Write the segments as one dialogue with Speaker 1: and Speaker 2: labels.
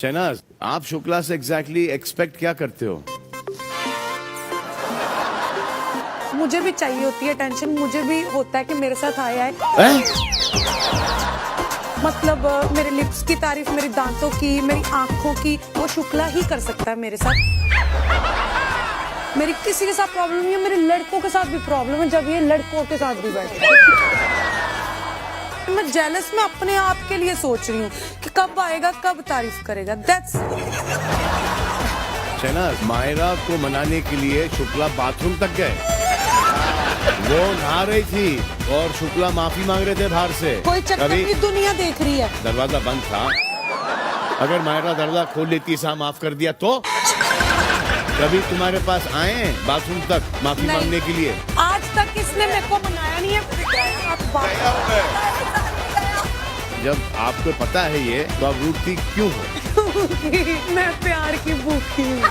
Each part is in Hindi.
Speaker 1: शहनाज, आप शुक्ला से एग्जैक्टली एक्सपेक्ट क्या करते हो?
Speaker 2: मुझे भी चाहिए होती है टेंशन, मुझे भी होता है कि मेरे साथ आया है। मतलब मेरे लिप्स की तारीफ, मेरी दांतों की, मेरी आंखों की, वो शुक्ला ही कर सकता है मेरे साथ। मेरी किसी के साथ प्रॉब्लम नहीं है, मेरे लड़कों के साथ भी प्रॉब्लम है जब ये लड़कों के साथ भी बैठे। मैं जेलस में अपने आप के लिए सोच रही हूँ कि कब आएगा, कब तारीफ करेगा। दैट्स
Speaker 1: शहनाज, मायरा को मनाने के लिए शुक्ला बाथरूम तक गए। वो नहा रही थी और शुक्ला माफी मांग रहे थे बाहर से।
Speaker 2: कोई चक्कर नहीं, दुनिया देख रही है।
Speaker 1: दरवाजा बंद था, अगर मायरा दरवाजा खोल लेती, सा माफ कर दिया तो? कभी तुम्हारे पास आए बाथरूम तक माफी मांगने के लिए?
Speaker 2: आज तक इसने मेरे को मनाया नहीं है।
Speaker 1: जब आपको पता है ये, तो आप रूठती क्यों हो?
Speaker 2: मैं प्यार की भूखी हूँ।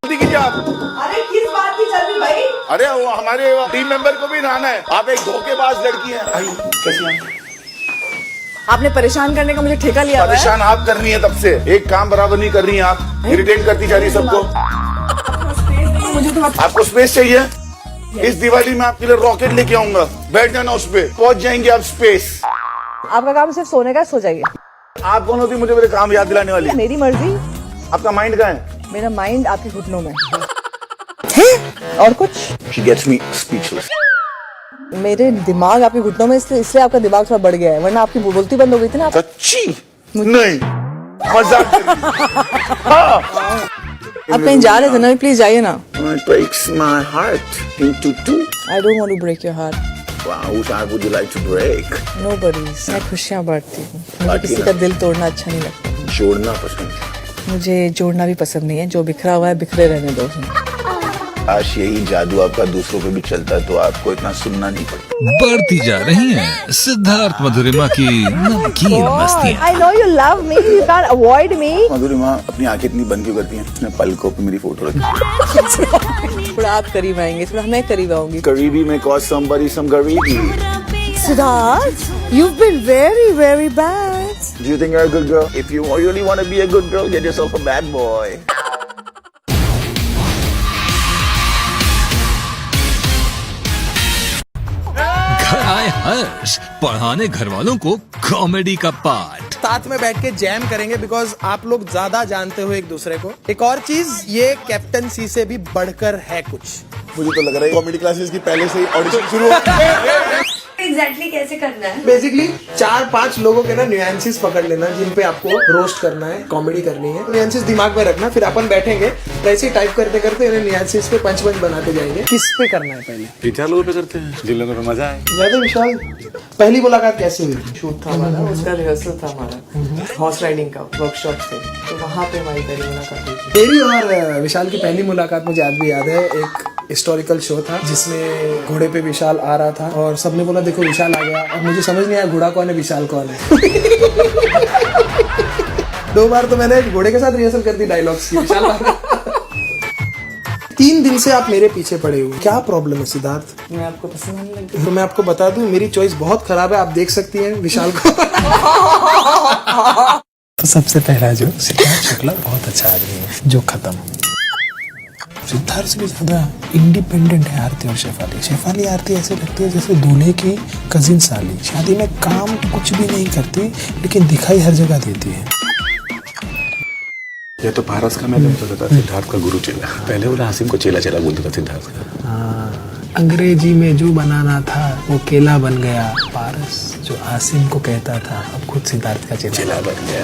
Speaker 3: अरे किस बात की चल रही भाई?
Speaker 4: अरे वो हमारे टीम मेंबर को भी नहाना है। आप एक धोखेबाज लड़की हैं। आई कैसी हैं?
Speaker 3: आपने परेशान करने का मुझे ठेका लिया हुआ है।
Speaker 4: परेशान आप कर रही हैं तब से, एक काम बराबर नहीं कर रही हैं आप, इरिटेट करती जा रही है सबको।
Speaker 3: मुझे तो
Speaker 4: आपको स्पेस चाहिए? इस दिवाली में आपके लिए रॉकेट लेके आऊंगा, बैठ जाना उस पे, पहुंच जाएंगे आप स्पेस।
Speaker 3: आपका काम सिर्फ सोने का, सो जाइए।
Speaker 4: आप कौन होती मुझे मेरे काम याद दिलाने वाली?
Speaker 3: मेरी मर्जी।
Speaker 4: आपका माइंड कहाँ है?
Speaker 3: मेरा माइंड आपके घुटनों में और कुछ।
Speaker 4: She gets me speechless.
Speaker 3: मेरे दिमाग आपके घुटनों में, इसलिए आपका दिमाग थोड़ा बढ़ गया है, वरना आपकी बोलती बंद हो गई थी ना।
Speaker 4: सच्ची? नहीं, मजाक कर रही हैं। हाँ।
Speaker 3: आप कहीं जा रहे थे ना, प्लीज जाइए ना।
Speaker 4: It breaks my heart into two.
Speaker 3: I don't want to break your heart.
Speaker 4: Wow, whose heart would you like to break?
Speaker 3: Nobody's. मैं खुशियाँ बांटती हूँ, मुझे किसी का दिल तोड़ना अच्छा नहीं लगता।
Speaker 4: जोड़ना पसंद है।
Speaker 3: मुझे जोड़ना भी पसंद नहीं है, जो बिखरा हुआ है बिखरे रहने दो।
Speaker 4: काश यही जादू आपका दूसरों पे भी चलता तो आपको इतना सुनना नहीं पड़ता।
Speaker 5: बढ़ती जा रही हैं सिद्धार्थ मधुरिमा की नमकीन मस्तियां।
Speaker 3: I know you love me, you can't avoid me.
Speaker 4: मधुरिमा अपनी आंखें इतनी बंद क्यों करती हैं? उसने पलकों पे मेरी फोटो रखी।
Speaker 3: थोड़ा आप करीब आएंगे, थोड़ा मैं करीब आऊंगी।
Speaker 4: करीबी में कॉज somebody some गरीबी।
Speaker 3: Siddharth, you've been very, very bad.
Speaker 4: Do you think you're a good girl? If you really want to be a good girl, get yourself a bad boy.
Speaker 5: घर आए हर्ष पढ़ाने घर वालों को कॉमेडी का पाठ।
Speaker 6: साथ में बैठ के जैम करेंगे, बिकॉज आप लोग ज्यादा जानते हो एक दूसरे को। एक और चीज, ये कैप्टनसी से भी बढ़कर है कुछ।
Speaker 4: मुझे तो लग रहा है कॉमेडी क्लासेस की पहले से ही ऑडिशन शुरू हो।
Speaker 7: एग्जैक्टली कैसे करना है?
Speaker 6: बेसिकली 4-5 लोगों के ना न्यूएंसेस पकड़ लेना, जिन पे आपको रोस्ट करना है, कॉमेडी करनी है। न्यूएंसेस दिमाग में रखना, फिर अपन बैठेंगे वैसे ही टाइप करते करते इन्हें न्यूएंसेस पे पंच बनाते जाएंगे। किस पे करना है पहले?
Speaker 4: 3-4 लोगों पे करते हैं, जिन लोगों पे मजा आए।
Speaker 6: ज्यादा विशाल, पहली मुलाकात कैसे हुई थी?
Speaker 3: शूट था हमारा, उसका रिहर्सल था हमारा, हॉर्स राइडिंग का वर्कशॉप थे, तो वहाँ पे हमारी पहली मुलाकात हुई थी।
Speaker 6: मेरी और विशाल की पहली मुलाकात मुझे आज भी याद है। एक हिस्टोरिकल शो था जिसमें घोड़े पे विशाल आ रहा था और सबने बोला देखो विशाल आ गया, और मुझे समझ नहीं आया घोड़ा कौन है, विशाल कौन है। 2 बार तो मैंने घोड़े के साथ रिहर्सल कर दी डायलॉग्स की। विशाल 3 दिन से आप मेरे पीछे पड़े हुए, क्या प्रॉब्लम है सिद्धार्थ?
Speaker 3: मैं आपको पसंद नहीं लगती?
Speaker 6: तो मैं आपको बता दूं, मेरी चॉइस बहुत खराब है, आप देख सकती हैं विशाल को।
Speaker 8: तो सबसे पहला जो सिद्धार्थ शुक्ला बहुत अच्छा आदमी है, जो खत्म। सिद्धार्थ से भी ज्यादा इंडिपेंडेंट है आरती और शेफाली। शेफाली आरती ऐसे लगती है जैसे दूल्हे की कजिन साली, शादी में काम कुछ भी नहीं करती लेकिन दिखाई हर जगह देती है।
Speaker 9: ये तो पारस का मैं बोलता था, सिद्धार्थ का गुरु चेला। पहले वो आसिम को चेला चेला बोलता था सिद्धार्थ का।
Speaker 8: अंग्रेजी में जो बनाना था वो केला बन गया। पारस जो आसिम को कहता था अब खुद सिद्धार्थ का चेला बन गया।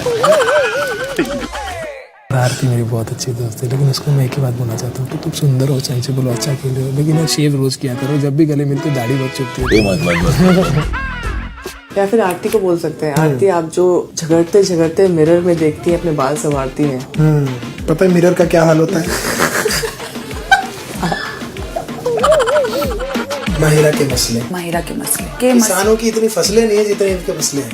Speaker 8: आरती मेरी बहुत अच्छी दोस्त है, लेकिन उसको मैं एक ही बात बोलना चाहता हूँ कि तुम सुंदर हो, सही से बोलो, अच्छा खेले हो, लेकिन शेव रोज किया करो, जब भी गले मिलते दाढ़ी बहुत चुभती है।
Speaker 3: या फिर आरती को बोल सकते हैं, आरती आप जो झगड़ते झगड़ते मिरर में देखती है, अपने बाल संवारती हैं।
Speaker 6: पता है मिरर का क्या हाल होता है? माहिरा के मसले,
Speaker 7: माहिरा के मसले
Speaker 6: किसानों की इतनी फसलें नहीं है जितने इनके मसले हैं।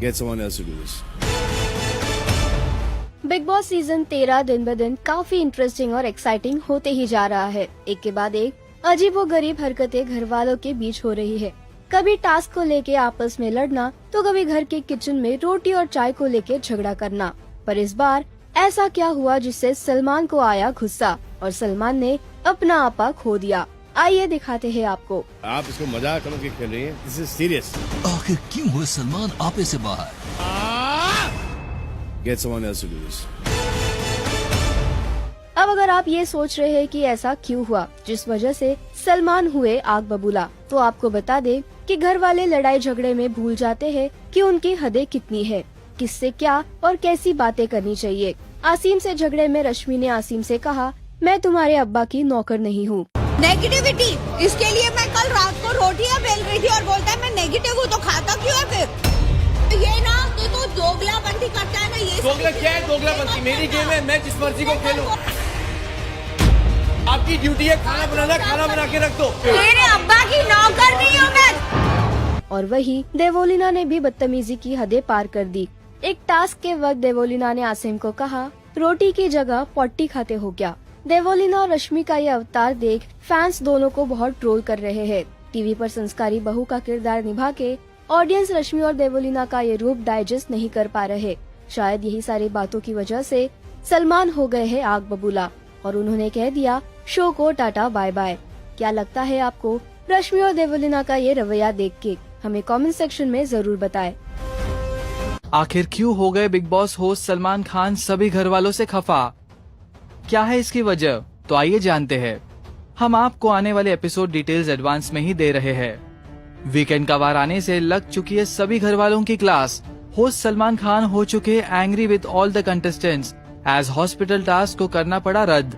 Speaker 1: Get someone else to do this.
Speaker 10: Big boss season 13 दिन ब दिन काफी इंटरेस्टिंग और एक्साइटिंग होते ही जा रहा है। एक के बाद एक अजीबोगरीब हरकतें घर वालों के बीच हो रही है। कभी टास्क को लेके आपस में लड़ना, तो कभी घर के किचन में रोटी और चाय को लेके झगड़ा करना। पर इस बार ऐसा क्या हुआ जिससे सलमान को आया गुस्सा और सलमान ने अपना आपा खो दिया। आइए दिखाते हैं आपको।
Speaker 1: आप इसको मजाक करो के खेल रही हैं। This is serious.
Speaker 5: आखिर क्यों हुए सलमान आपे से बाहर?
Speaker 1: Get someone else to do this.
Speaker 10: अब अगर आप ये सोच रहे हैं कि ऐसा क्यों हुआ जिस वजह से सलमान हुए आग बबूला, तो आपको बता दें कि घर वाले लड़ाई झगड़े में भूल जाते हैं कि उनकी हदें कितनी है, किससे क्या और कैसी बातें करनी चाहिए। आसिम से झगड़े में रश्मि ने आसिम से कहा, मैं तुम्हारे अब्बा की नौकर नहीं हूँ।
Speaker 7: नेगेटिविटी, इसके लिए मैं कल रात को रोटियां बेल रही थी और बोलता है मैं नेगेटिव हूँ, तो खाता क्यों है फिर? ये ना कि तू दोगलापंती करता है ना, ये
Speaker 6: दोगला क्या है? दोगलापंती मेरी गेम है, मैं जिस मर्जी को खेलूं। आपकी ड्यूटी है खाना बनाना, खाना बना के रख दो।
Speaker 7: तेरे अब्बा की नौकर नहीं हूँ मैं।
Speaker 10: और वही देवोलीना ने भी बदतमीजी की हदें पार कर दी। एक टास्क के वक्त देवोलीना ने आसिम को कहा, रोटी की जगह पोटी खाते हो क्या? देवोलीना और रश्मि का ये अवतार देख फैंस दोनों को बहुत ट्रोल कर रहे हैं। टीवी पर संस्कारी बहू का किरदार निभा के ऑडियंस रश्मि और देवोलीना का ये रूप डाइजेस्ट नहीं कर पा रहे। शायद यही सारी बातों की वजह से सलमान हो गए हैं आग बबूला और उन्होंने कह दिया शो को टाटा बाय बाय। क्या लगता है आपको रश्मि और देवोलीना का ये रवैया देख के? हमें कमेंट सेक्शन में जरूर बताएं।
Speaker 11: आखिर क्यों हो गए big boss host Salman Khan सभी घर वालों से खफा? क्या है इसकी वजह? तो आइए जानते हैं। हम आपको आने वाले एपिसोड डिटेल्स एडवांस में ही दे रहे हैं। वीकेंड का वार आने से लग चुकी है सभी घर वालों की क्लास। होस्ट सलमान खान हो चुके angry with all the contestants as hospital task को करना पड़ा रद्द।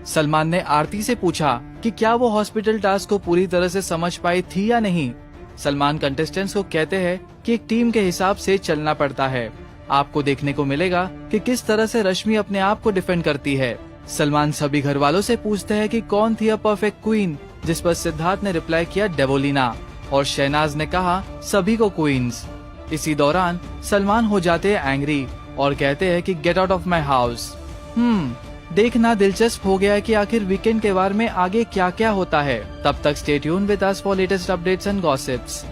Speaker 11: सलमान ने आरती से पूछा कि क्या वो हॉस्पिटल टास्क को पूरी तरह से समझ पाई थी या नहीं। सलमान कंटेस्टेंट्स को कहते हैं कि एक टीम के हिसाब से चलना पड़ता है। आपको देखने को मिलेगा कि किस तरह से रश्मि अपने आप को डिफेंड करती है। सलमान सभी घर वालों से पूछते हैं कि कौन थी अ परफेक्ट क्वीन, जिस पर सिद्धार्थ ने रिप्लाई किया देवोलीना और शहनाज ने कहा सभी को क्वींस। इसी दौरान सलमान हो जाते हैं एंग्री और कहते हैं कि get out of my house. देखना दिलचस्प हो गया है कि आखिर वीकेंड के वार में आगे क्या क्या होता है। तब तक stay tuned with us for latest updates and gossips.